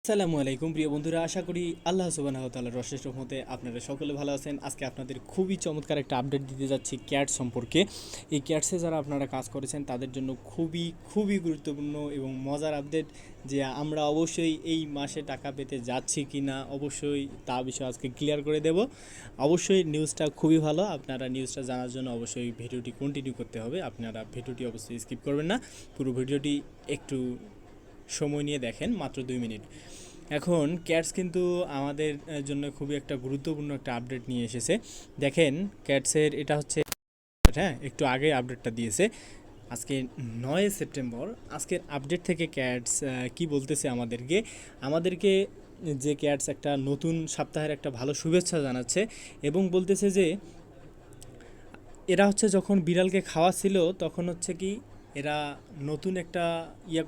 আসসালামু আলাইকুম প্রিয় বন্ধুরা, আশা করি আল্লাহ সুবহানাহু ওয়া তাআলার অশেষ রহমতে আপনারা সকলে ভালো আছেন। আজকে আপনাদের খুবই চমৎকার একটা আপডেট দিতে যাচ্ছি ক্যাট সম্পর্কে। এই ক্যাটসে যারা আপনারা কাজ করেছেন তাদের জন্য খুবই খুবই গুরুত্বপূর্ণ এবং মজার আপডেট, যে আমরা অবশ্যই এই মাসে টাকা পেতে যাচ্ছি কি না অবশ্যই তা বিষয়ে আজকে ক্লিয়ার করে দেব। অবশ্যই নিউজটা খুবই ভালো, আপনারা নিউজটা জানার জন্য অবশ্যই ভিডিওটি কন্টিনিউ করতে হবে। আপনারা ভিডিওটি অবশ্যই স্কিপ করবেন না, পুরো ভিডিওটি একটু সময় নিয়ে দেখেন, মাত্র 2 মিনিট। এখন ক্যাটস কিন্তু আমাদের জন্য খুবই একটা গুরুত্বপূর্ণ একটা আপডেট নিয়ে এসেছে। দেখেন ক্যাটসের এটা হচ্ছে, হ্যাঁ একটু আগে আপডেটটা দিয়েছে, আজকে 9 সেপ্টেম্বর। আজকের আপডেট থেকে ক্যাটস কি বলতেছে আমাদেরকে যে ক্যাটস একটা নতুন সপ্তাহের একটা ভালো শুভেচ্ছা জানাচ্ছে এবং বলতেছে যে এরা হচ্ছে যখন বিড়ালকে খাওয়াচ্ছিল তখন হচ্ছে কি এরা নতুন একটা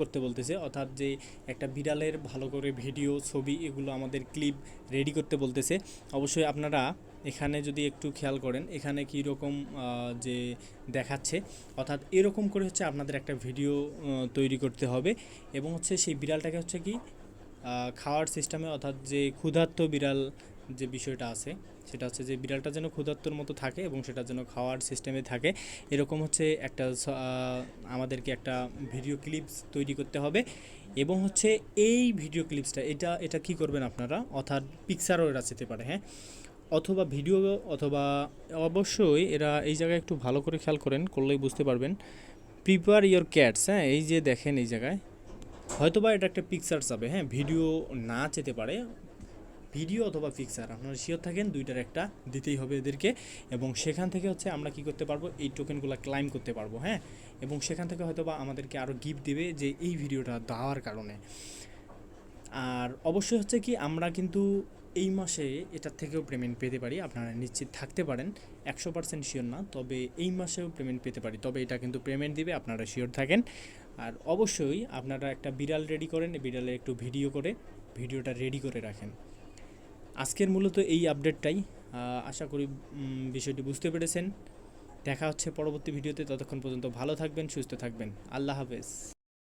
করতে বলতেছে, অর্থাৎ যে একটা বিড়ালের ভালো করে ভিডিও ছবি এগুলো আমাদের ক্লিপ রেডি করতে বলতেছে। অবশ্যই আপনারা এখানে যদি একটু খেয়াল করেন এখানে কী রকম যে দেখাচ্ছে, অর্থাৎ এরকম করে হচ্ছে আপনাদের একটা ভিডিও তৈরি করতে হবে এবং হচ্ছে সেই বিড়ালটাকে হচ্ছে কি খাওয়ার সিস্টেমে, অর্থাৎ যে ক্ষুধার্ত বিড়াল যে বিষয়টা আছে সেটা হচ্ছে যে বিড়ালটা যেন ক্ষুধার্তর মতো থাকে এবং সেটা যেন খাওয়ার সিস্টেমে থাকে, এরকম হচ্ছে একটা আমাদেরকে একটা ভিডিও ক্লিপস তৈরি করতে হবে। এবং হচ্ছে এই ভিডিও ক্লিপসটা এটা এটা কী করবেন আপনারা, অর্থাৎ পিকচারও এরা যেতে পারে, হ্যাঁ, অথবা ভিডিও, অথবা অবশ্যই এরা এই জায়গায় একটু ভালো করে খেয়াল করেন, করলেই বুঝতে পারবেন। প্রিপেয়ার ইয়োর ক্যাটস, হ্যাঁ এই যে দেখেন এই জায়গায় হয়তোবা এটা একটা পিকচার যাবে, হ্যাঁ ভিডিও না যেতে পারে, ভিডিও অথবা পিকচার আপনারা শিওর থাকেন দুইটার একটা দিতেই হবে এদেরকে। এবং সেখান থেকে হচ্ছে আমরা কি করতে পারবো, এই টোকেনগুলো ক্লাইম করতে পারবো, হ্যাঁ, এবং সেখান থেকে হয়তোবা আমাদেরকে আরও গিফট দেবে যে এই ভিডিওটা দেওয়ার কারণে। আর অবশ্যই হচ্ছে কি আমরা কিন্তু এই মাসে এটার থেকেও পেমেন্ট পেতে পারি, আপনারা নিশ্চিত থাকতে পারেন। 100% শিওর না, তবে এই মাসেও পেমেন্ট পেতে পারি, তবে এটা কিন্তু পেমেন্ট দিবে, আপনারা শিওর থাকেন। আর অবশ্যই আপনারা একটা বিড়াল রেডি করেন, বিড়ালের একটু ভিডিও করে ভিডিওটা রেডি করে রাখেন। আজকের মূলত এই আপডেটটাই, আশা করি বিষয়টি বুঝতে পেরেছেন। দেখা হচ্ছে পরবর্তী ভিডিওতে, ততক্ষণ পর্যন্ত ভালো থাকবেন, সুস্থ থাকবেন, আল্লাহ হাফেজ।